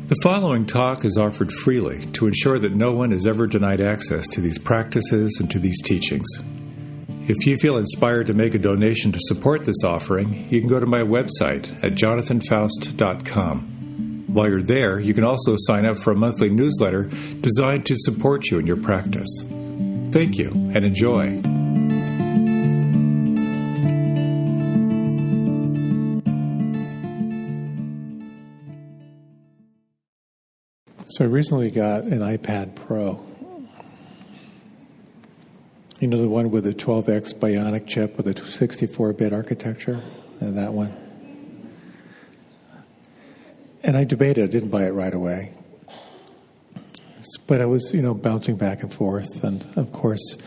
The following talk is offered freely to ensure that no one is ever denied access to these practices and to these teachings. If you feel inspired to make a donation to support this offering, you can go to my website at jonathanfoust.com. While you're there, you can also sign up for a monthly newsletter designed to support you in your practice. Thank you and enjoy. So I recently got an iPad Pro. You know, the one with the 12X Bionic chip with a 64-bit architecture? That one. And I debated. I didn't buy it right away. But I was, bouncing back and forth. And, of course,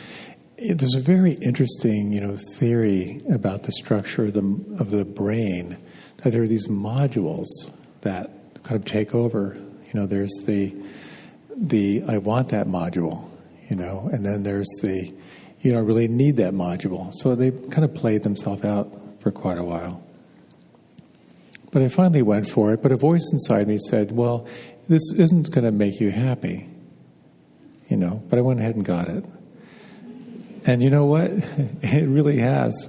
there's a very interesting, theory about the structure of the brain, that there are these modules that kind of take over. There's the I want that module, and then there's the you don't really need that module. So they kind of played themselves out for quite a while. But I finally went for it, but a voice inside me said, well, this isn't going to make you happy, but I went ahead and got it. And you know what? It really has.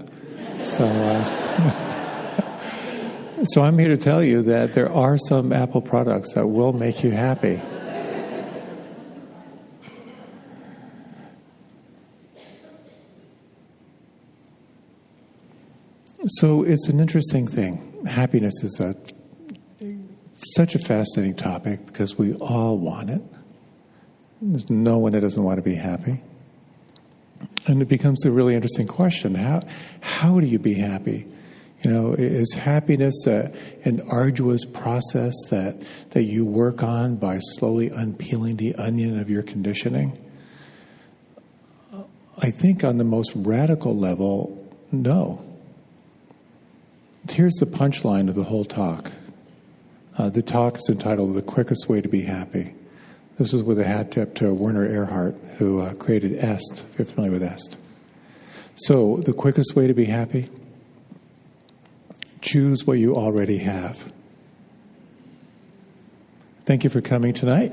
So I'm here to tell you that there are some Apple products that will make you happy. So it's an interesting thing. Happiness is such a fascinating topic because we all want it. There's no one that doesn't want to be happy. And it becomes a really interesting question. How do you be happy? Is happiness an arduous process that you work on by slowly unpeeling the onion of your conditioning? I think on the most radical level, no. Here's the punchline of the whole talk. The talk is entitled "The Quickest Way to Be Happy." This is with a hat tip to Werner Erhard, who created EST, if you're familiar with EST. So, the quickest way to be happy? Choose what you already have. Thank you for coming tonight.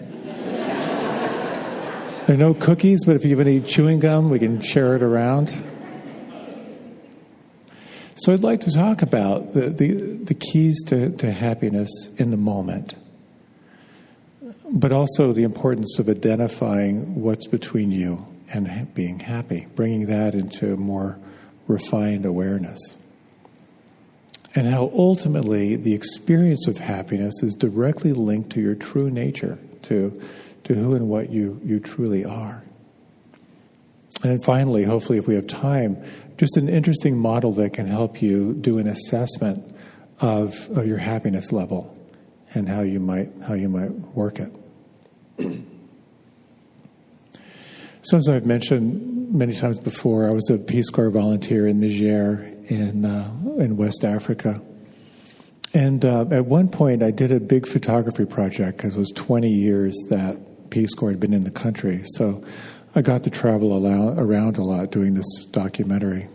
There are no cookies, but if you have any chewing gum, we can share it around. So I'd like to talk about the keys to happiness in the moment, but also the importance of identifying what's between you and being happy, bringing that into more refined awareness. And how ultimately the experience of happiness is directly linked to your true nature, to who and what you truly are. And then finally, hopefully if we have time, just an interesting model that can help you do an assessment of your happiness level and how you might work it. So as I've mentioned many times before, I was a Peace Corps volunteer in Niger in West Africa. And at one point, I did a big photography project because it was 20 years that Peace Corps had been in the country. So I got to travel around a lot doing this documentary.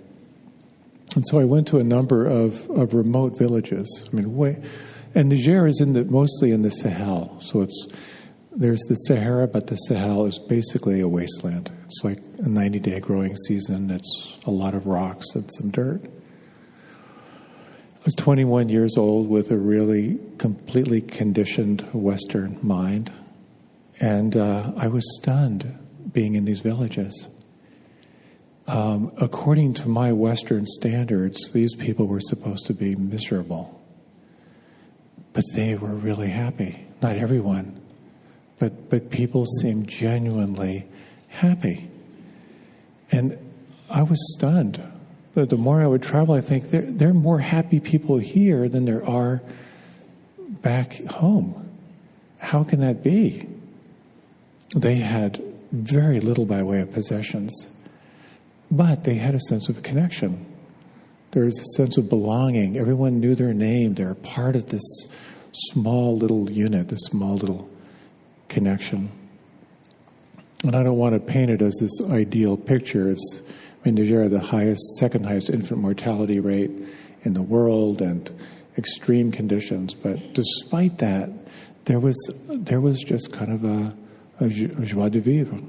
And so I went to a number of remote villages. And Niger is mostly in the Sahel. So there's the Sahara, but the Sahel is basically a wasteland. It's like a 90-day growing season. It's a lot of rocks and some dirt. I was 21 years old with a really completely conditioned Western mind. And I was stunned being in these villages. According to my Western standards, these people were supposed to be miserable. But they were really happy. Not everyone. But people seemed genuinely happy. And I was stunned. But the more I would travel, I think there are more happy people here than there are back home. How can that be? They had very little by way of possessions, but they had a sense of connection. There was a sense of belonging. Everyone knew their name. They were part of this small little unit, this small little connection. And I don't want to paint it as this ideal picture. Niger had the second highest infant mortality rate in the world and extreme conditions. But despite that, there was just kind of a joie de vivre.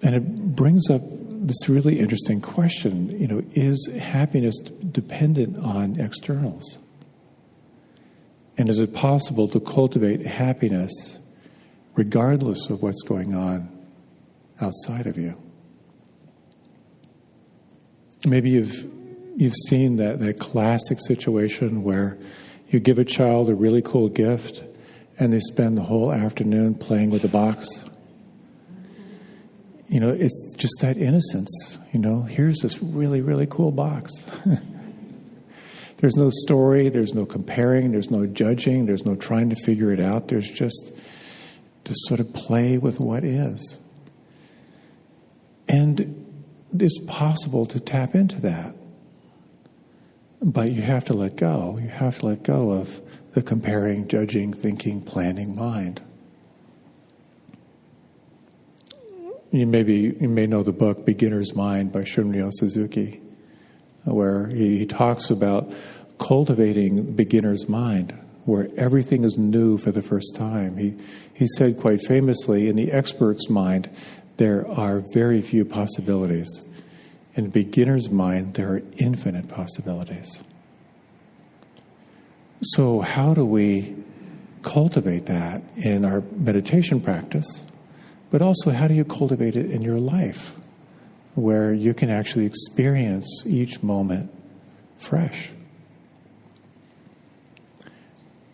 And it brings up this really interesting question, is happiness dependent on externals? And is it possible to cultivate happiness regardless of what's going on outside of you? Maybe you've seen that classic situation where you give a child a really cool gift and they spend the whole afternoon playing with the box. It's just that innocence. Here's this really, really cool box. There's no story, there's no comparing, there's no judging, there's no trying to figure it out. There's just to sort of play with what is. And it's possible to tap into that. But you have to let go. You have to let go of the comparing, judging, thinking, planning mind. You may know the book Beginner's Mind by Shunryo Suzuki, where he talks about cultivating beginner's mind, where everything is new for the first time. He said quite famously, in the expert's mind, there are very few possibilities. In beginner's mind, there are infinite possibilities. So how do we cultivate that in our meditation practice? But also, how do you cultivate it in your life, where you can actually experience each moment fresh?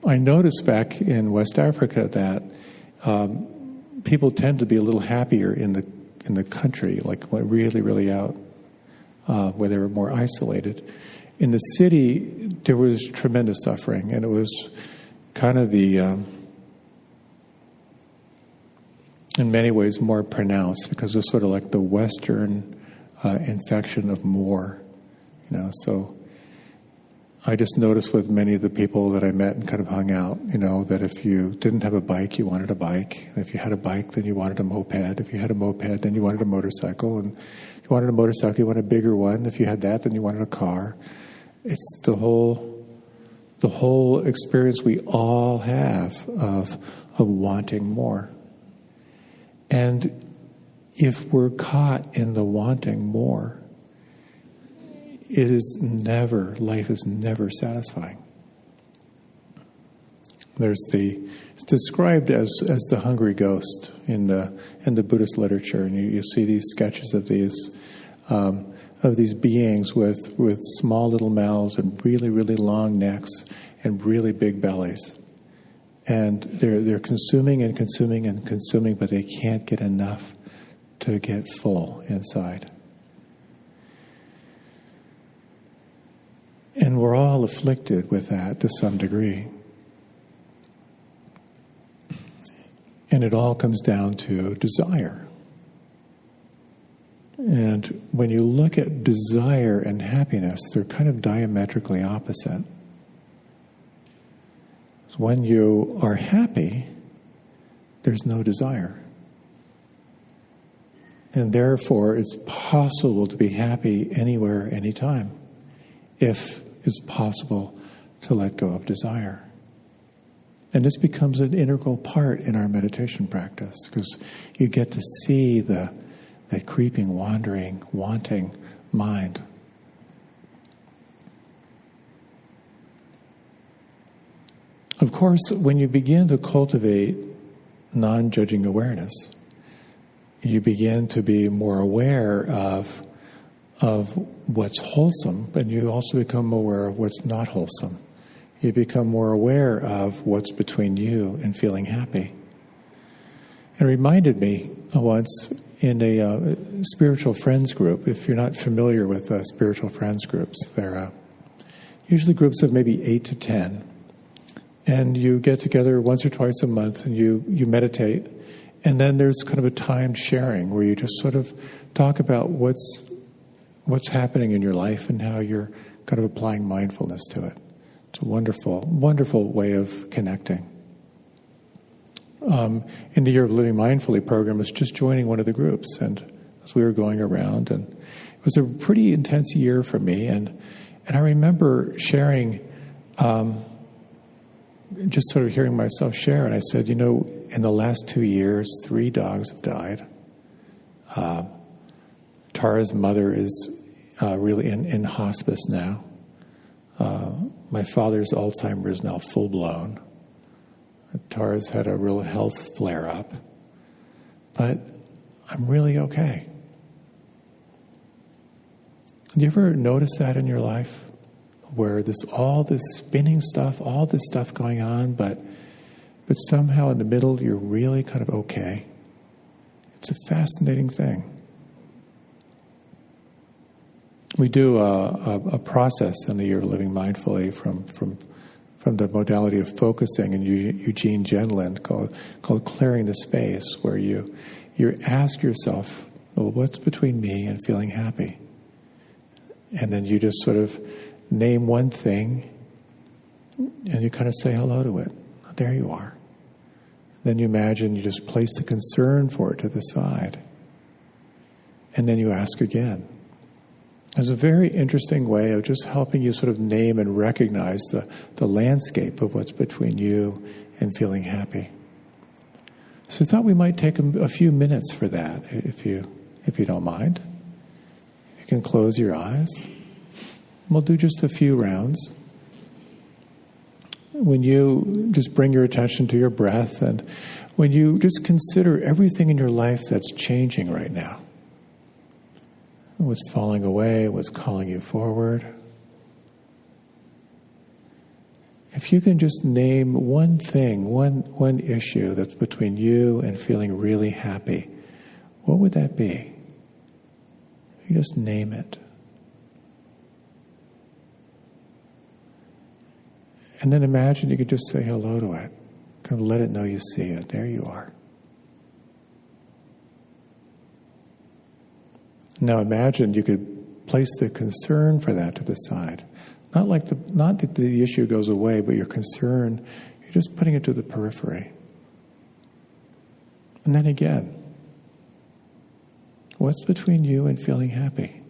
I noticed back in West Africa that people tend to be a little happier in the country, like really, really out, where they were more isolated. In the city, there was tremendous suffering, and it was kind of in many ways more pronounced, because it was sort of like the Western infection of more, So I just noticed with many of the people that I met and kind of hung out, that if you didn't have a bike, you wanted a bike. And if you had a bike, then you wanted a moped. If you had a moped, then you wanted a motorcycle. And if you wanted a motorcycle, you wanted a bigger one. If you had that, then you wanted a car. It's the whole experience we all have of wanting more. And if we're caught in the wanting more, life is never satisfying. It's described as the hungry ghost in the Buddhist literature, and you see these sketches of these beings with small little mouths and really, really long necks and really big bellies. And they're consuming and consuming and consuming, but they can't get enough to get full inside. And we're all afflicted with that to some degree. And it all comes down to desire. And when you look at desire and happiness, they're kind of diametrically opposite. So when you are happy, there's no desire. And therefore, it's possible to be happy anywhere, anytime, if it's possible to let go of desire. And this becomes an integral part in our meditation practice, because you get to see that creeping, wandering, wanting mind. Of course, when you begin to cultivate non-judging awareness, you begin to be more aware of what's wholesome, but you also become aware of what's not wholesome. You become more aware of what's between you and feeling happy. It reminded me once in a spiritual friends group. If you're not familiar with spiritual friends groups, they're usually groups of maybe 8 to 10. And you get together once or twice a month and you meditate. And then there's kind of a timed sharing where you just sort of talk about what's happening in your life and how you're kind of applying mindfulness to it. It's a wonderful, wonderful way of connecting. In the Year of Living Mindfully program, I was just joining one of the groups, and as we were going around, and it was a pretty intense year for me, and I remember sharing just sort of hearing myself share, and I said, in the last 2 years, 3 dogs have died. Tara's mother is really in hospice now. My father's Alzheimer's is now full-blown. Tara's had a real health flare-up. But I'm really okay. Do you ever notice that in your life? Where there's all this spinning stuff, all this stuff going on, but somehow in the middle you're really kind of okay. It's a fascinating thing. We do a process in the Year of Living Mindfully from the modality of focusing in Eugene Gendlin called clearing the space, where you ask yourself, well, what's between me and feeling happy? And then you just sort of name one thing and you kind of say hello to it. There you are. Then you imagine you just place the concern for it to the side. And then you ask again. It's a very interesting way of just helping you sort of name and recognize the landscape of what's between you and feeling happy. So I thought we might take a few minutes for that, if you don't mind. You can close your eyes. We'll do just a few rounds. When you just bring your attention to your breath, and when you just consider everything in your life that's changing right now. What's falling away, what's calling you forward. If you can just name one thing, one issue that's between you and feeling really happy, what would that be? You just name it. And then imagine you could just say hello to it. Kind of let it know you see it. There you are. Now imagine you could place the concern for that to the side. Not that the issue goes away, but your concern, you're just putting it to the periphery. And then again, what's between you and feeling happy?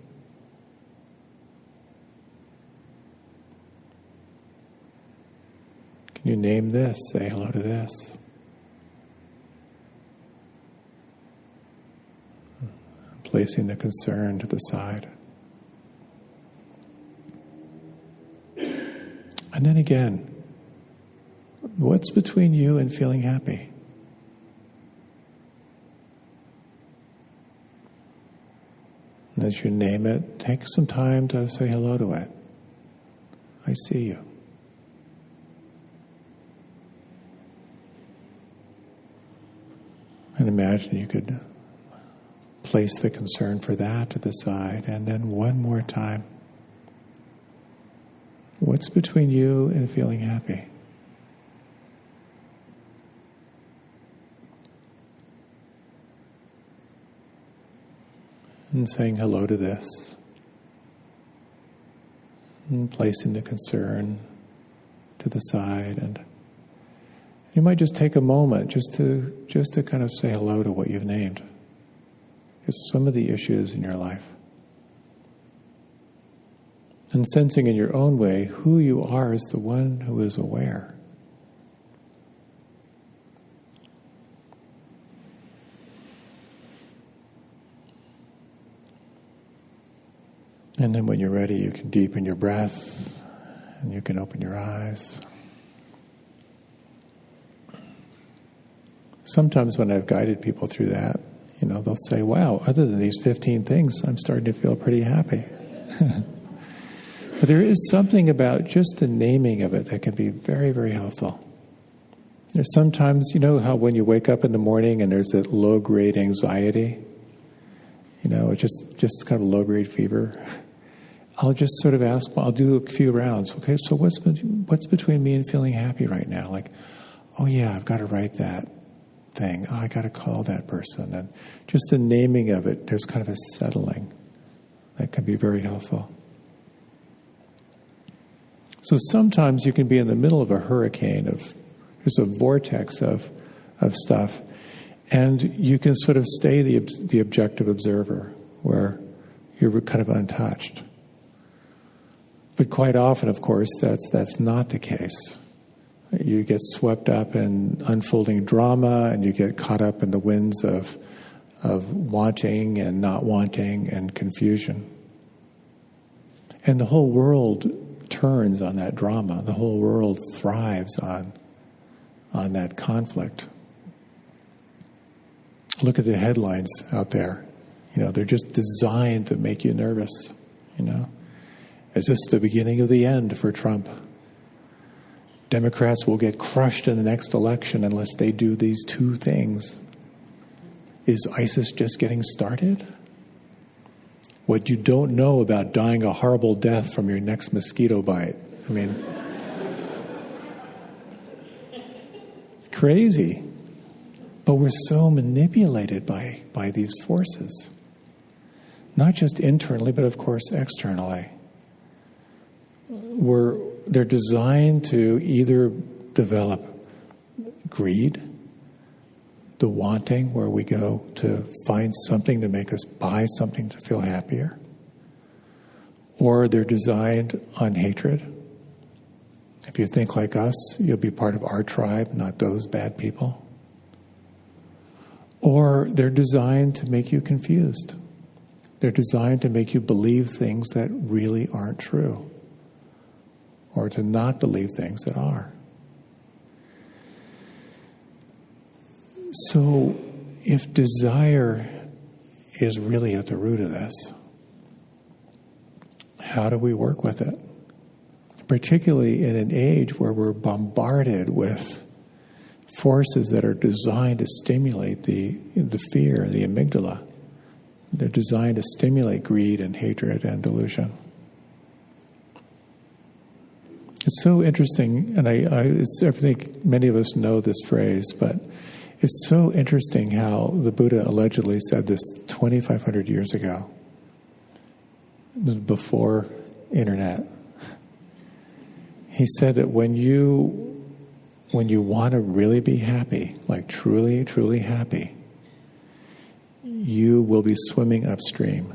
Can you name this? Say hello to this. Placing the concern to the side. And then again, what's between you and feeling happy? And as you name it, take some time to say hello to it. I see you. And imagine you could place the concern for that to the side, and then one more time. What's between you and feeling happy? And saying hello to this. And placing the concern to the side, and you might just take a moment just to kind of say hello to what you've named. Just some of the issues in your life. And sensing in your own way who you are as the one who is aware. And then when you're ready, you can deepen your breath and you can open your eyes. Sometimes when I've guided people through that, they'll say, wow, other than these 15 things, I'm starting to feel pretty happy. But there is something about just the naming of it that can be very, very helpful. There's sometimes, how when you wake up in the morning and there's that low-grade anxiety, just kind of low-grade fever, I'll just sort of ask, I'll do a few rounds. Okay, so what's between me and feeling happy right now? Like, oh yeah, I've got to write that thing. Oh, I got to call that person. And just the naming of it, there's kind of a settling that can be very helpful. So sometimes you can be in the middle of a hurricane of just a vortex of stuff, and you can sort of stay the objective observer where you're kind of untouched. But quite often, of course, that's not the case. You get swept up in unfolding drama, and you get caught up in the winds of wanting and not wanting and confusion. And the whole world turns on that drama. The whole world thrives on that conflict. Look at the headlines out there. They're just designed to make you nervous. Is this the beginning of the end for Trump? Democrats will get crushed in the next election unless they do these two things. Is ISIS just getting started? What you don't know about dying a horrible death from your next mosquito bite. Crazy. But we're so manipulated by these forces. Not just internally, but of course externally. They're designed to either develop greed, the wanting, where we go to find something to make us buy something to feel happier, or they're designed on hatred. If you think like us, you'll be part of our tribe, not those bad people. Or they're designed to make you confused. They're designed to make you believe things that really aren't true, or to not believe things that are. So, if desire is really at the root of this, how do we work with it? Particularly in an age where we're bombarded with forces that are designed to stimulate the fear, the amygdala. They're designed to stimulate greed and hatred and delusion. It's so interesting, and I think many of us know this phrase, but it's so interesting how the Buddha allegedly said this 2,500 years ago. It was before internet. He said that when you want to really be happy, like truly, truly happy, you will be swimming upstream.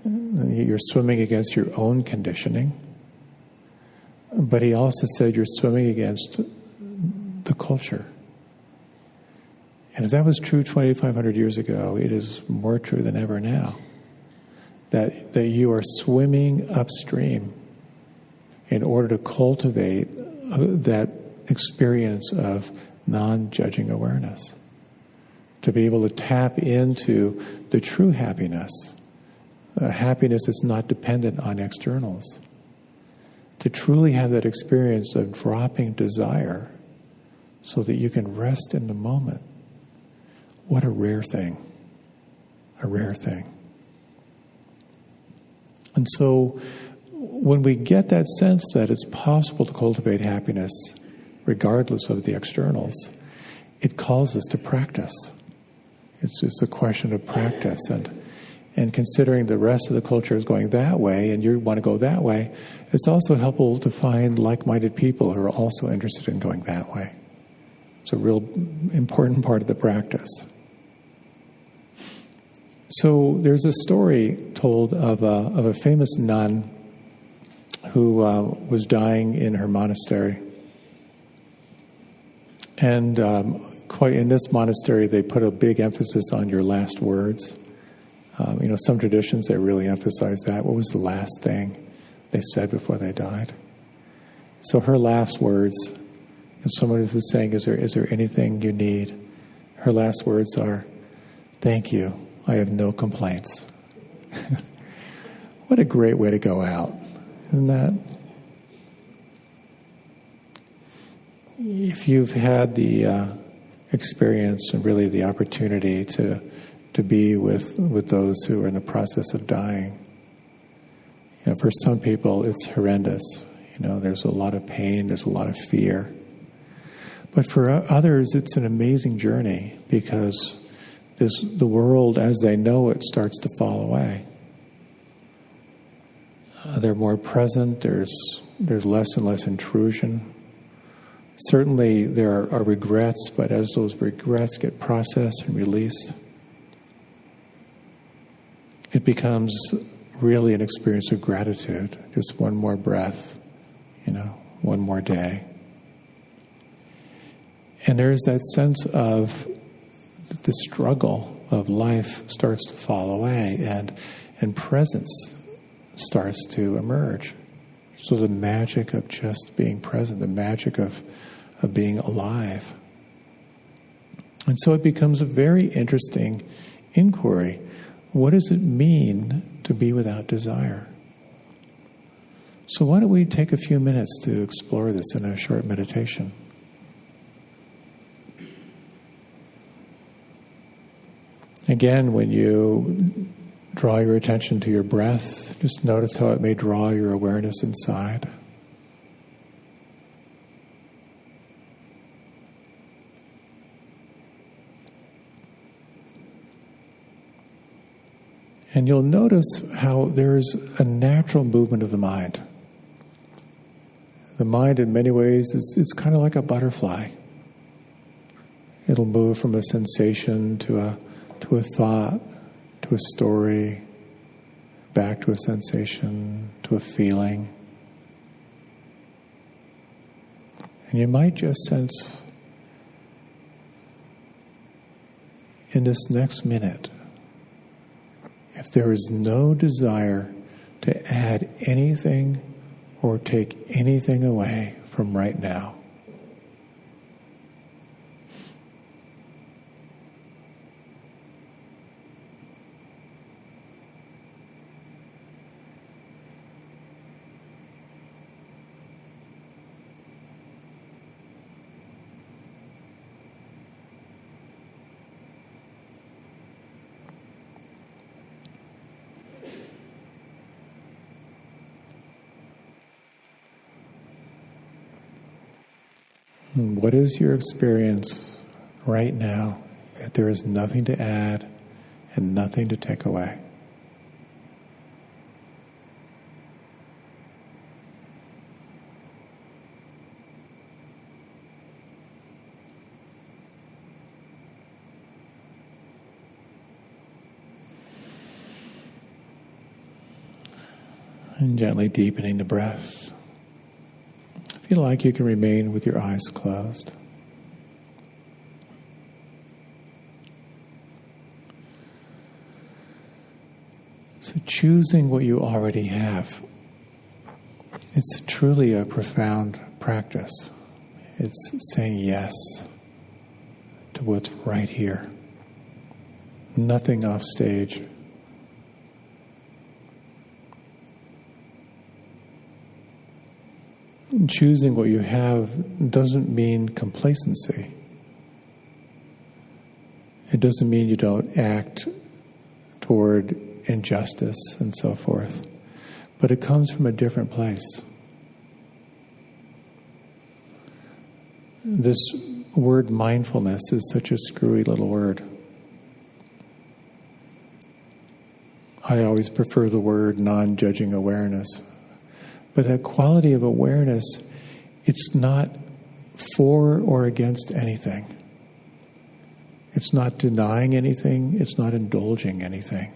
You're swimming against your own conditioning. But he also said you're swimming against the culture. And if that was true 2,500 years ago, it is more true than ever now. That you are swimming upstream in order to cultivate that experience of non-judging awareness. To be able to tap into the true happiness. Happiness that's not dependent on externals. To truly have that experience of dropping desire so that you can rest in the moment. What a rare thing. A rare thing. And so when we get that sense that it's possible to cultivate happiness regardless of the externals, it calls us to practice. It's just a question of practice. And considering the rest of the culture is going that way and you want to go that way, it's also helpful to find like-minded people who are also interested in going that way. It's a real important part of the practice. So there's a story told of a famous nun who was dying in her monastery. And quite in this monastery, they put a big emphasis on your last words. Some traditions, they really emphasize that. What was the last thing they said before they died? So her last words, if someone was saying, is there anything you need? Her last words are, "Thank you, I have no complaints." What a great way to go out, isn't that? If you've had the experience and really the opportunity to be with those who are in the process of dying, for some people it's horrendous. There's a lot of pain, there's a lot of fear. But for others, it's an amazing journey because the world as they know it starts to fall away. They're more present, there's less and less intrusion. Certainly there are regrets, but as those regrets get processed and released, it becomes really an experience of gratitude. Just one more breath, one one more day. And there's that sense of the struggle of life starts to fall away, and presence starts to emerge. So the magic of just being present, the magic of being alive. And so it becomes a very interesting inquiry. What does it mean to be without desire? So why don't we take a few minutes to explore this in a short meditation? Again, when you draw your attention to your breath, just notice how it may draw your awareness inside. And you'll notice how there's a natural movement of the mind. The mind, in many ways, is kind of like a butterfly. It'll move from a sensation to a thought, to a story, back to a sensation, to a feeling. And you might just sense in this next minute, if there is no desire to add anything or take anything away from right now. What is your experience right now if there is nothing to add and nothing to take away? And gently deepening the breath. If you like, you can remain with your eyes closed. So choosing what you already have, it's truly a profound practice. It's saying yes to what's right here. Nothing off stage. Choosing what you have doesn't mean complacency. It doesn't mean you don't act toward injustice and so forth. But it comes from a different place. This word mindfulness is such a screwy little word. I always prefer the word non-judging awareness. But that quality of awareness, it's not for or against anything. It's not denying anything. It's not indulging anything.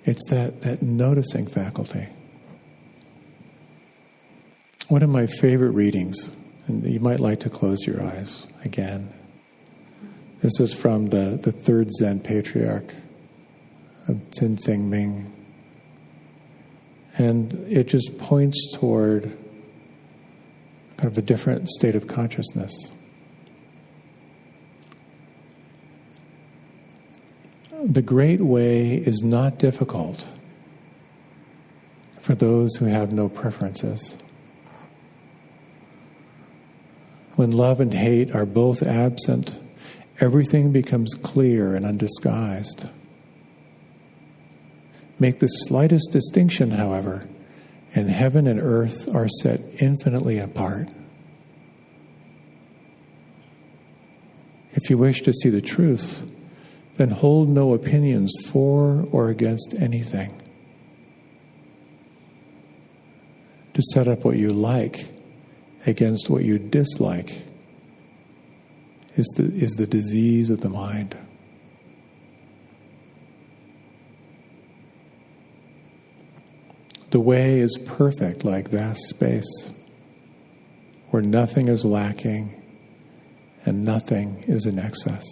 It's that noticing faculty. One of my favorite readings, and you might like to close your eyes again. This is from the third Zen patriarch of Tenzing Ming. And it just points toward kind of a different state of consciousness. The great way is not difficult for those who have no preferences. When love and hate are both absent, everything becomes clear and undisguised. Make the slightest distinction, however, and heaven and earth are set infinitely apart. If you wish to see the truth, then hold no opinions for or against anything. To set up what you like against what you dislike is the disease of the mind. The way is perfect like vast space. where nothing is lacking and nothing is in excess.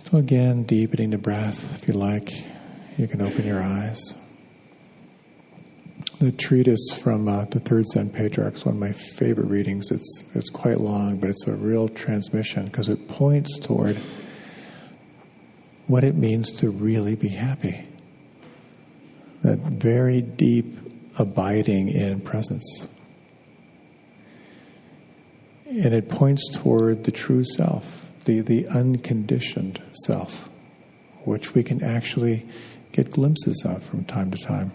So again, deepening the breath. If you like, you can open your eyes. The treatise from the Third Zen Patriarch is one of my favorite readings. It's quite long, but it's a real transmission because it points toward what it means to really be happy. That very deep abiding in presence. And it points toward the true self, the unconditioned self, which we can actually get glimpses of from time to time.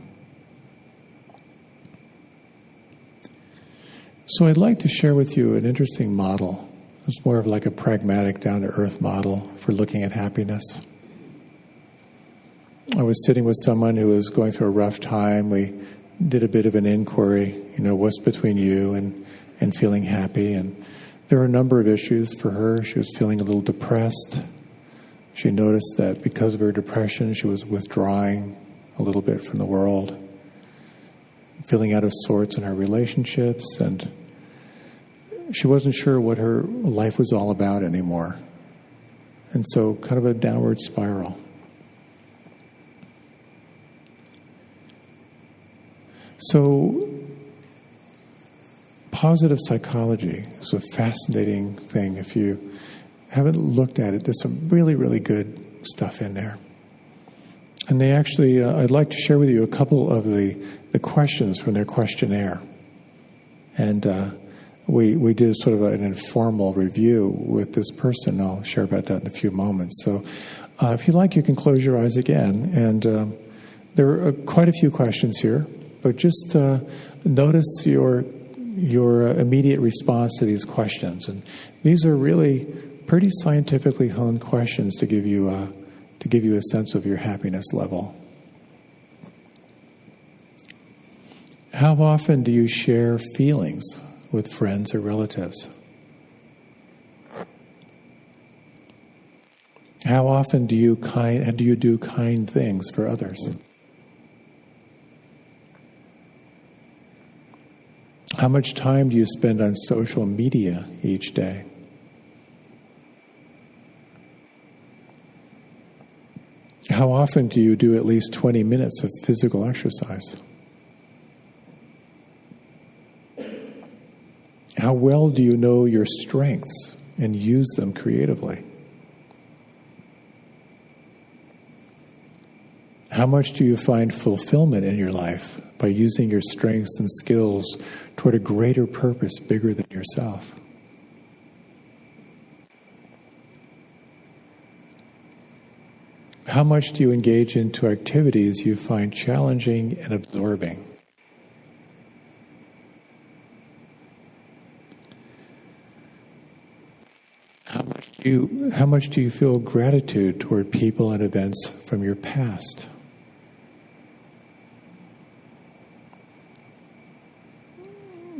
So I'd like to share with you an interesting model. It's more of like a pragmatic, down-to-earth model for looking at happiness. I was sitting with someone who was going through a rough time. We did a bit of an inquiry, what's between you and feeling happy? And there were a number of issues for her. She was feeling a little depressed. She noticed that because of her depression, she was withdrawing a little bit from the world, feeling out of sorts in her relationships, and she wasn't sure what her life was all about anymore. And so kind of a downward spiral. So positive psychology is a fascinating thing. If you haven't looked at it, there's some really, really good stuff in there. And they actually, I'd like to share with you a couple of the questions from their questionnaire. And we did sort of an informal review with this person. I'll share about that in a few moments. So if you like, you can close your eyes again. And there are quite a few questions here, but just notice your immediate response to these questions. And these are really pretty scientifically honed questions to give you a sense of your happiness level. How often do you share feelings with friends or relatives? How often do you do kind things for others? How much time do you spend on social media each day? How often do you do at least 20 minutes of physical exercise? How well do you know your strengths and use them creatively? How much do you find fulfillment in your life by using your strengths and skills toward a greater purpose bigger than yourself? How much do you engage into activities you find challenging and absorbing? How much do you feel gratitude toward people and events from your past?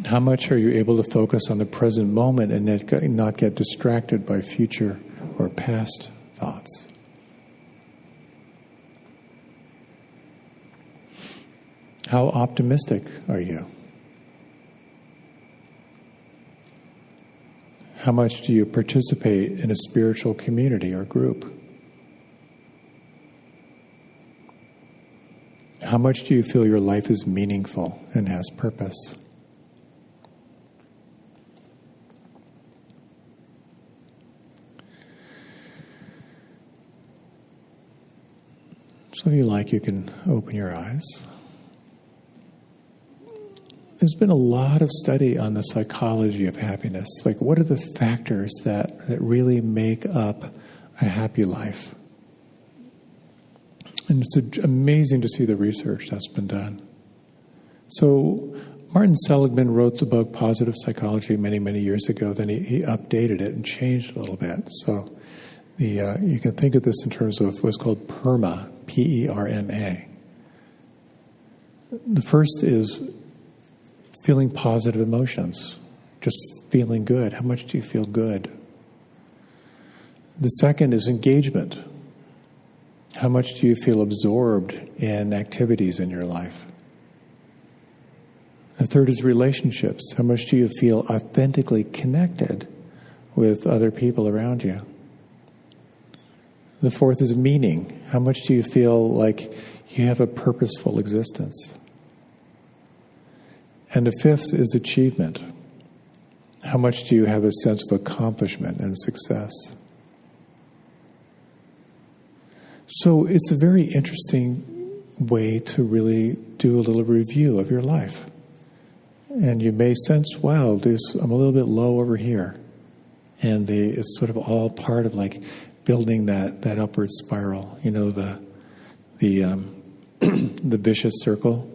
How much are you able to focus on the present moment and not get distracted by future or past thoughts? How optimistic are you? How much do you participate in a spiritual community or group? How much do you feel your life is meaningful and has purpose? So if you like, you can open your eyes. There's been a lot of study on the psychology of happiness. Like, what are the factors that really make up a happy life? And it's amazing to see the research that's been done. So Martin Seligman wrote the book Positive Psychology many, many years ago. Then he updated it and changed it a little bit. So you can think of this in terms of what's called PERMA, P-E-R-M-A. The first is feeling positive emotions, just feeling good. How much do you feel good? The second is engagement. How much do you feel absorbed in activities in your life? The third is relationships. How much do you feel authentically connected with other people around you? The fourth is meaning. How much do you feel like you have a purposeful existence? And the fifth is achievement. How much do you have a sense of accomplishment and success? So it's a very interesting way to really do a little review of your life. And you may sense, wow, I'm a little bit low over here. And it's sort of all part of like building that upward spiral. You know, the vicious circle,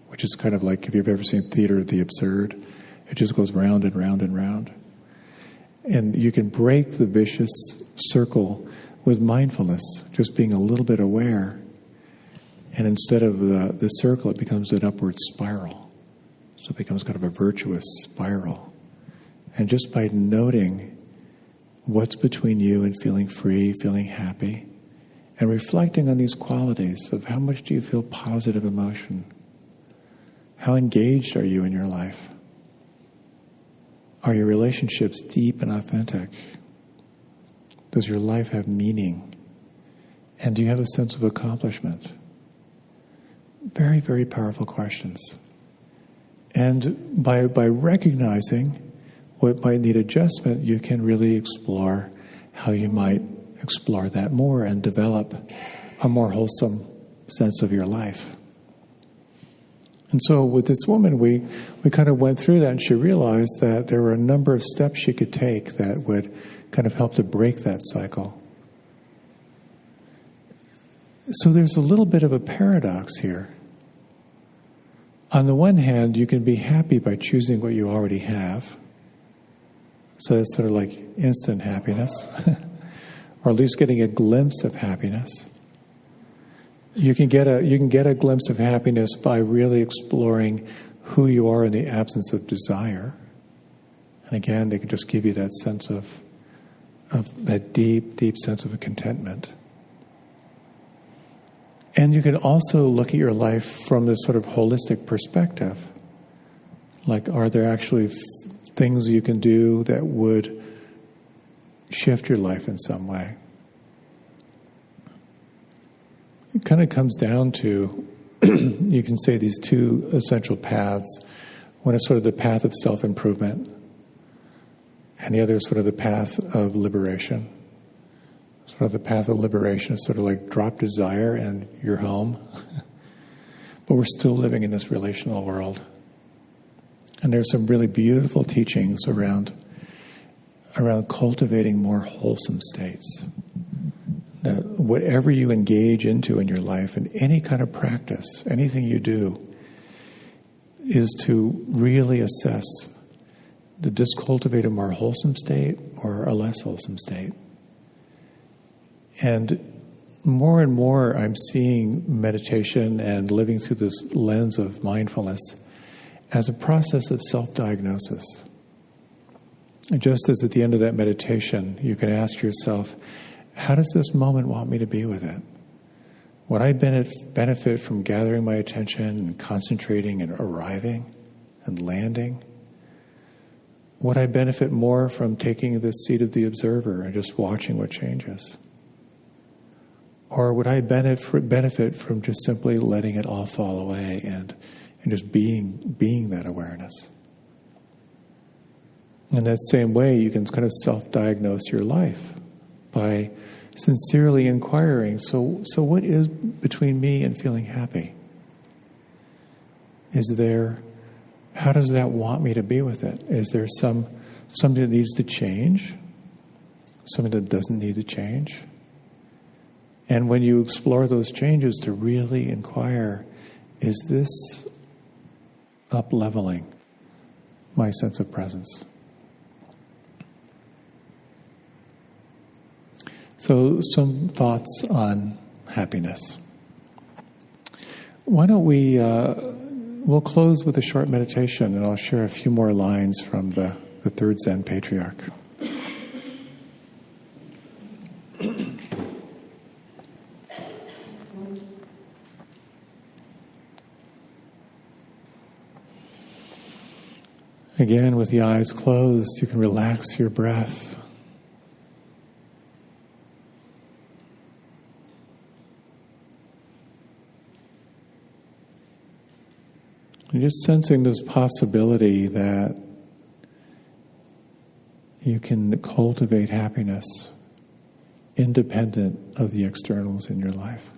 which is kind of like, if you've ever seen Theater of the Absurd, it just goes round and round and round. And you can break the vicious circle with mindfulness, just being a little bit aware. And instead of the circle, it becomes an upward spiral. So it becomes kind of a virtuous spiral. And just by noting what's between you and feeling free, feeling happy, and reflecting on these qualities of how much do you feel positive emotion? How engaged are you in your life? Are your relationships deep and authentic? Does your life have meaning? And do you have a sense of accomplishment? Very, very powerful questions. And by recognizing what might need adjustment, you can really explore how you might explore that more and develop a more wholesome sense of your life. And so with this woman, we kind of went through that, and she realized that there were a number of steps she could take that would kind of help to break that cycle. So there's a little bit of a paradox here. On the one hand, you can be happy by choosing what you already have. So it's sort of like instant happiness, or at least getting a glimpse of happiness. You can get a glimpse of happiness by really exploring who you are in the absence of desire. And again, they can just give you that sense of that deep, deep sense of a contentment. And you can also look at your life from this sort of holistic perspective. Like, are there actually things you can do that would shift your life in some way? It kind of comes down to, you can say, these two essential paths. One is sort of the path of self-improvement, and the other is sort of the path of liberation. Sort of the path of liberation is sort of like drop desire and you're home. But we're still living in this relational world. And there's some really beautiful teachings around cultivating more wholesome states. That whatever you engage into in your life, in any kind of practice, anything you do, is to really assess, did this cultivate a more wholesome state or a less wholesome state? And more I'm seeing meditation and living through this lens of mindfulness as a process of self-diagnosis. And just as at the end of that meditation, you can ask yourself, how does this moment want me to be with it? Would I benefit from gathering my attention and concentrating and arriving and landing? Would I benefit more from taking the seat of the observer and just watching what changes? Or would I benefit from just simply letting it all fall away and just being that awareness? In that same way, you can kind of self-diagnose your life by sincerely inquiring, so what is between me and feeling happy? How does that want me to be with it? Is there something that needs to change? Something that doesn't need to change? And when you explore those changes, to really inquire, is this up-leveling my sense of presence? So, some thoughts on happiness. Why don't we'll close with a short meditation, and I'll share a few more lines from the third Zen patriarch. Again, with the eyes closed, you can relax your breath. And just sensing this possibility that you can cultivate happiness independent of the externals in your life.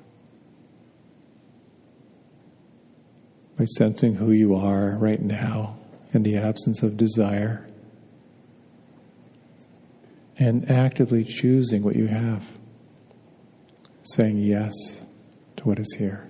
By sensing who you are right now in the absence of desire and actively choosing what you have, saying yes to what is here.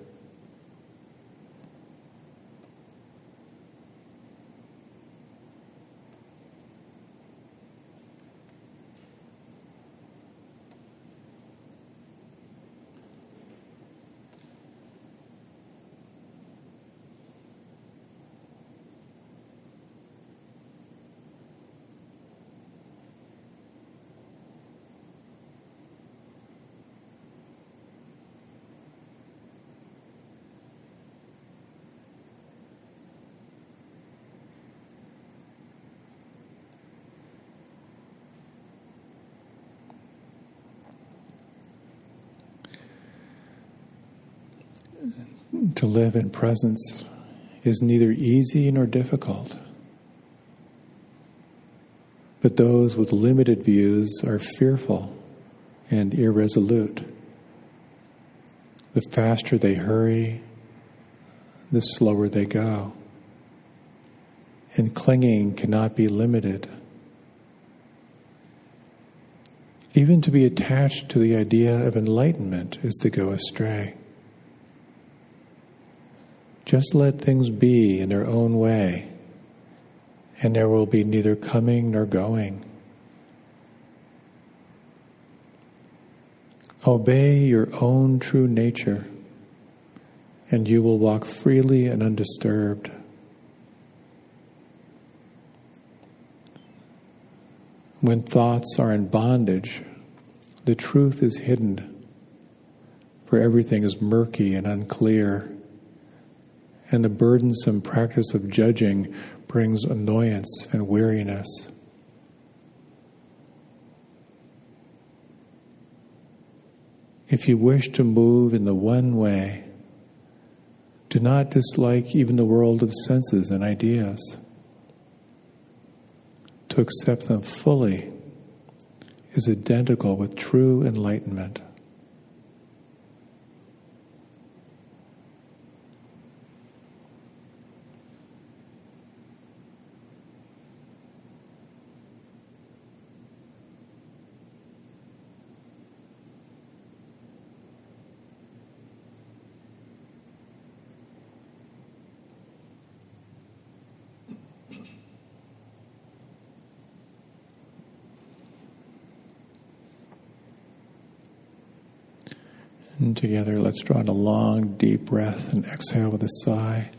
To live in presence is neither easy nor difficult. But those with limited views are fearful and irresolute. The faster they hurry, the slower they go. And clinging cannot be limited. Even to be attached to the idea of enlightenment is to go astray. Just let things be in their own way, and there will be neither coming nor going. Obey your own true nature, and you will walk freely and undisturbed. When thoughts are in bondage, the truth is hidden, for everything is murky and unclear. And the burdensome practice of judging brings annoyance and weariness. If you wish to move in the one way, do not dislike even the world of senses and ideas. To accept them fully is identical with true enlightenment. And together, let's draw in a long, deep breath and exhale with a sigh.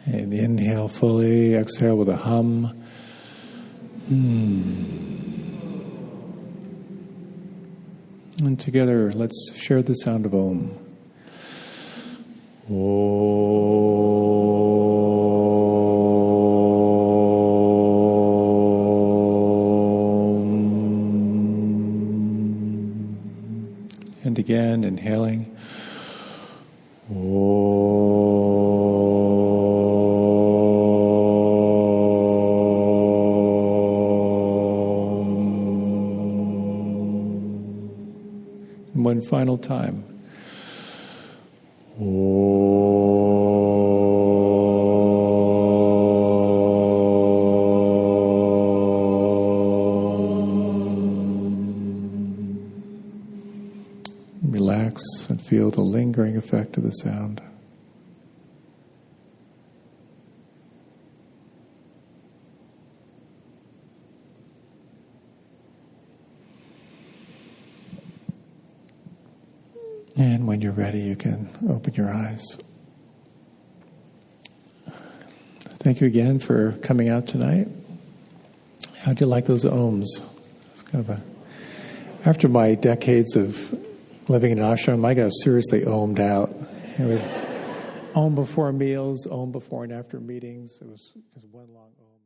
And inhale fully, exhale with a hum. And together, let's share the sound of Om. And again, inhaling. And one final time. Relax and feel the lingering effect of the sound. And when you're ready, you can open your eyes. Thank you again for coming out tonight. How'd you like those Oms? It's kind of after my decades of living in an ashram, I got seriously omed out. Om before meals, Om before and after meetings. It was just one long Om.